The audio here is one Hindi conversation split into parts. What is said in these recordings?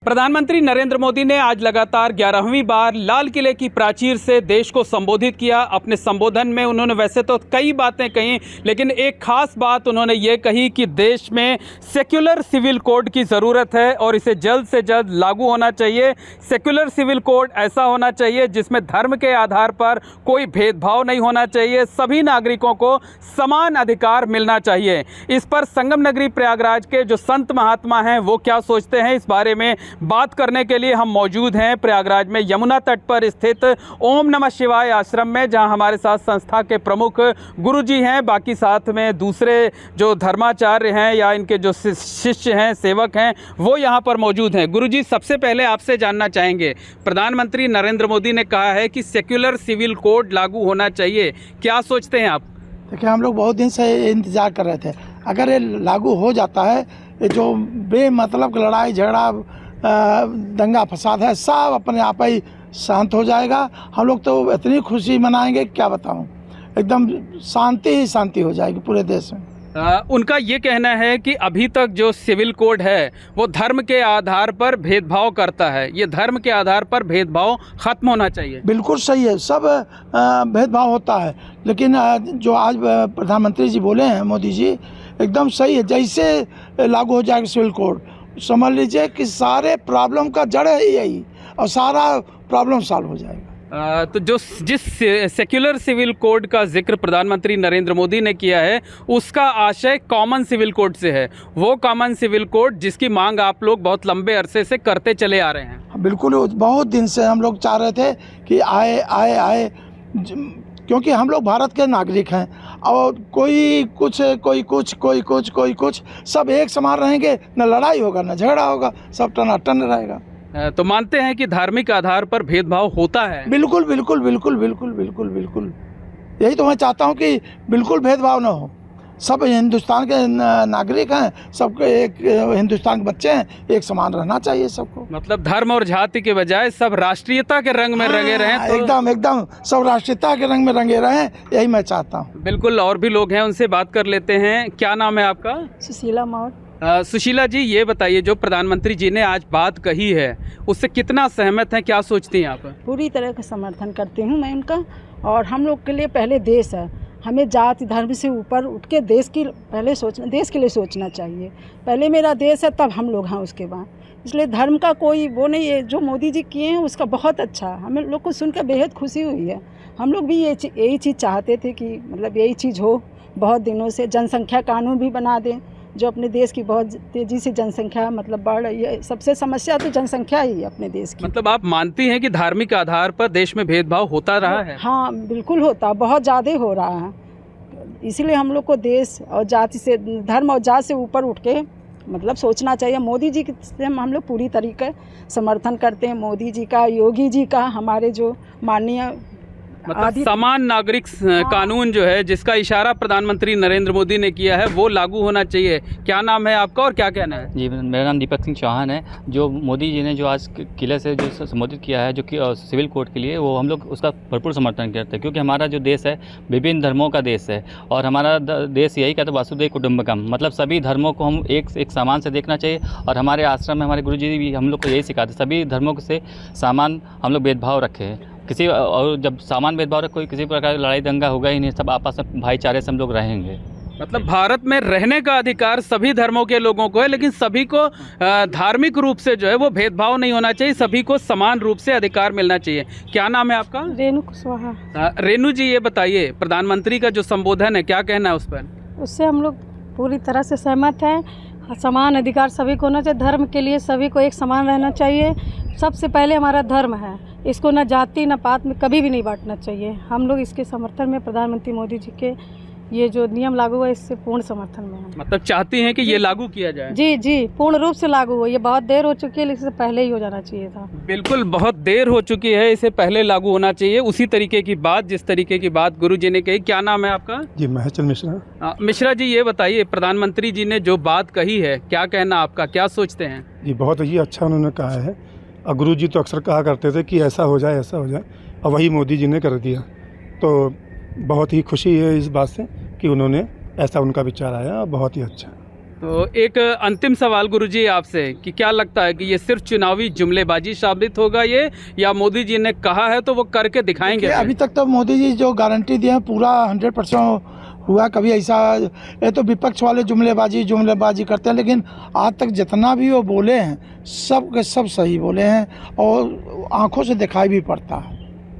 प्रधानमंत्री नरेंद्र मोदी ने आज लगातार 11वीं बार लाल किले की प्राचीर से देश को संबोधित किया। अपने संबोधन में उन्होंने वैसे तो कई बातें कही, लेकिन एक खास बात उन्होंने ये कही कि देश में सेक्युलर सिविल कोड की ज़रूरत है और इसे जल्द से जल्द लागू होना चाहिए। सेक्युलर सिविल कोड ऐसा होना चाहिए जिसमें धर्म के आधार पर कोई भेदभाव नहीं होना चाहिए, सभी नागरिकों को समान अधिकार मिलना चाहिए। इस पर संगम नगरी प्रयागराज के जो संत महात्मा हैं वो क्या सोचते हैं, इस बारे में बात करने के लिए हम मौजूद हैं प्रयागराज में यमुना तट पर स्थित ओम नमः शिवाय आश्रम में, जहां हमारे साथ संस्था के प्रमुख गुरुजी हैं, बाकी साथ में दूसरे जो धर्माचार्य हैं या इनके जो शिष्य हैं, सेवक हैं, वो यहां पर मौजूद हैं। गुरुजी, सबसे पहले आपसे जानना चाहेंगे, प्रधानमंत्री नरेंद्र मोदी ने कहा है कि सेक्युलर सिविल कोड लागू होना चाहिए, क्या सोचते हैं आप? देखिए, हम लोग बहुत दिन से इंतज़ार कर रहे थे। अगर ये लागू हो जाता है, ये जो बेमतलब लड़ाई झगड़ा दंगा फसाद है, सब अपने आप ही शांत हो जाएगा। हम लोग तो इतनी खुशी मनाएंगे, क्या बताऊं, एकदम शांति ही शांति हो जाएगी पूरे देश में। उनका ये कहना है कि अभी तक जो सिविल कोड है वो धर्म के आधार पर भेदभाव करता है, ये धर्म के आधार पर भेदभाव खत्म होना चाहिए। बिल्कुल सही है, सब भेदभाव होता है, लेकिन जो आज प्रधानमंत्री जी बोले हैं, मोदी जी, एकदम सही है। जैसे लागू हो जाएगा सिविल कोड, समझ लीजिए कि सारे प्रॉब्लम का जड़ है यही, और सारा प्रॉब्लम सॉल्व हो जाएगा। तो जिस सेक्युलर सिविल कोड का जिक्र प्रधानमंत्री नरेंद्र मोदी ने किया है, उसका आशय कॉमन सिविल कोड से है, वो कॉमन सिविल कोड जिसकी मांग आप लोग बहुत लंबे अरसे से करते चले आ रहे हैं। बिल्कुल, बहुत दिन से हम लोग चाह रहे थे कि आए, क्योंकि हम लोग भारत के नागरिक हैं और कोई कुछ, सब एक समान रहेंगे, न लड़ाई होगा न झगड़ा होगा, सब टनाटन रहेगा। तो मानते हैं कि धार्मिक आधार पर भेदभाव होता है? बिल्कुल, यही तो मैं चाहता हूँ कि बिल्कुल भेदभाव न हो। सब हिंदुस्तान के नागरिक हैं, सबके एक हिंदुस्तान के बच्चे हैं, एक समान रहना चाहिए सबको। मतलब धर्म और जाति के बजाय सब राष्ट्रीयता के रंग में रंगे रहें। तो एकदम सब राष्ट्रीयता के रंग में रंगे रहें, यही मैं चाहता हूँ। बिल्कुल, और भी लोग हैं, उनसे बात कर लेते हैं। क्या नाम है आपका? सुशीला मौर्य। सुशीला जी, ये बताइए, जो प्रधानमंत्री जी ने आज बात कही है उससे कितना सहमत हैं, क्या सोचती हैं आप? पूरी तरह का समर्थन करती हूँ मैं उनका, और हम लोग के लिए पहले देश है, हमें जाति धर्म से ऊपर उठ के देश के लिए सोचना चाहिए। पहले मेरा देश है, तब हम लोग हैं उसके बाद, इसलिए धर्म का कोई वो नहीं है। जो मोदी जी किए हैं उसका बहुत अच्छा, हमें लोग को सुनकर बेहद खुशी हुई है। हम लोग भी यही चीज़ चाहते थे कि मतलब यही चीज़ हो बहुत दिनों से। जनसंख्या कानून भी बना दें, जो अपने देश की बहुत तेज़ी से जनसंख्या मतलब बढ़ रही है, सबसे समस्या तो जनसंख्या ही है अपने देश की। मतलब आप मानती हैं कि धार्मिक आधार पर देश में भेदभाव होता रहा है? हाँ, बिल्कुल होता, बहुत ज़्यादा हो रहा है। इसीलिए हम लोग को देश और जाति से, धर्म और जाति से ऊपर उठ के मतलब सोचना चाहिए। मोदी जी से हम लोग पूरी तरीके समर्थन करते हैं, मोदी जी का, योगी जी का, हमारे जो माननीय मतलब समान नागरिक कानून जो है, जिसका इशारा प्रधानमंत्री नरेंद्र मोदी ने किया है, वो लागू होना चाहिए। क्या नाम है आपका और क्या कहना है? जी, मेरा नाम दीपक सिंह चौहान है। जो मोदी जी ने जो आज किले से जो संबोधित किया है, जो कि सिविल कोड के लिए, वो हम लोग उसका भरपूर समर्थन करते हैं, क्योंकि हमारा जो देश है विभिन्न धर्मों का देश है, और हमारा देश यही कहता है वासुदेव कुटुंबकम, मतलब सभी धर्मों को हम एक सामान से देखना चाहिए। और हमारे आश्रम में हमारे गुरु जी भी हम लोग को यही सिखाते, सभी धर्मों से सामान हम लोग भेदभाव रखें, किसी और जब सामान भेदभाव कोई किसी प्रकार की लड़ाई दंगा होगा ही नहीं, सब आपस में भाईचारे से हम लोग रहेंगे। मतलब भारत में रहने का अधिकार सभी धर्मों के लोगों को है, लेकिन सभी को धार्मिक रूप से जो है वो भेदभाव नहीं होना चाहिए, सभी को समान रूप से अधिकार मिलना चाहिए। क्या नाम है आपका? रेणु कुशवाहा। रेणु जी, ये बताइए, प्रधानमंत्री का जो संबोधन है, क्या कहना है उस पर? उससे हम लोग पूरी तरह से सहमत हैं। समान अधिकार सभी को होना चाहिए, धर्म के लिए सभी को एक समान रहना चाहिए। सबसे पहले हमारा धर्म है, इसको न जाति न पात में कभी भी नहीं बांटना चाहिए। हम लोग इसके समर्थन में प्रधानमंत्री मोदी जी के ये जो नियम लागू हुआ, इससे पूर्ण समर्थन में है। मतलब चाहती हैं कि ये लागू किया जाए? जी, पूर्ण रूप से लागू हो। ये बहुत देर हो चुकी है, लेकिन इससे पहले ही हो जाना चाहिए था। बिल्कुल, बहुत देर हो चुकी है, इसे पहले लागू होना चाहिए। उसी तरीके की बात, जिस तरीके की बात गुरु जी ने कही। क्या नाम है आपका? जी, महचल मिश्रा। मिश्रा जी, ये बताइए, प्रधानमंत्री जी ने जो बात कही है, क्या कहना आपका, क्या सोचते हैं? जी, बहुत ही अच्छा उन्होंने कहा है, और गुरु जी तो अक्सर कहा करते थे कि ऐसा हो जाए, और वही मोदी जी ने कर दिया। तो बहुत ही खुशी है इस बात से कि उन्होंने ऐसा, उनका विचार आया, बहुत ही अच्छा। तो एक अंतिम सवाल गुरुजी आपसे कि क्या लगता है कि ये सिर्फ चुनावी जुमलेबाजी साबित होगा ये, या मोदी जी ने कहा है तो वो करके दिखाएंगे? अभी तक तो मोदी जी जो गारंटी दिए हैं पूरा 100% हुआ। कभी ऐसा, ये तो विपक्ष वाले जुमलेबाजी करते हैं, लेकिन आज तक जितना भी वो बोले हैं सब के सब सही बोले हैं और आंखों से दिखाई भी पड़ता है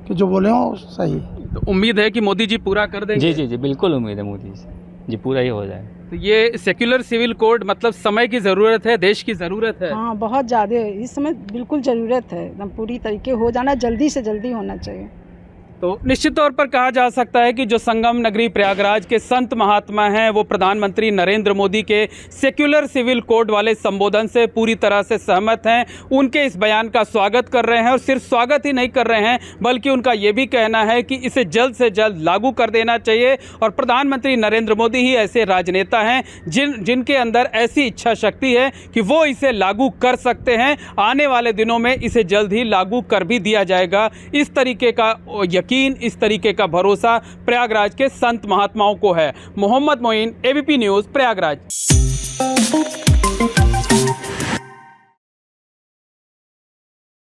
कि जो बोले हो सही। तो उम्मीद है कि मोदी जी पूरा कर देंगे? जी जी जी, बिल्कुल उम्मीद है मोदी जी पूरा ही हो जाए। तो ये सेक्युलर सिविल कोड मतलब समय की ज़रूरत है, देश की ज़रूरत है। हाँ, बहुत ज़्यादा इस समय बिल्कुल ज़रूरत है, एकदम पूरी तरीके हो जाना, जल्दी से जल्दी होना चाहिए। तो निश्चित तौर पर कहा जा सकता है कि जो संगम नगरी प्रयागराज के संत महात्मा हैं वो प्रधानमंत्री नरेंद्र मोदी के सेक्युलर सिविल कोड वाले संबोधन से पूरी तरह से सहमत हैं। उनके इस बयान का स्वागत कर रहे हैं और सिर्फ स्वागत ही नहीं कर रहे हैं बल्कि उनका ये भी कहना है कि इसे जल्द से जल्द लागू कर देना चाहिए। और प्रधानमंत्री नरेंद्र मोदी ही ऐसे राजनेता हैं जिनके अंदर ऐसी इच्छा शक्ति है कि वो इसे लागू कर सकते हैं। आने वाले दिनों में इसे जल्द ही लागू कर भी दिया जाएगा। इस तरीके का इस तरीके का भरोसा प्रयागराज के संत महात्माओं को है। Mohammad Moin, ABP news, Prayagraj.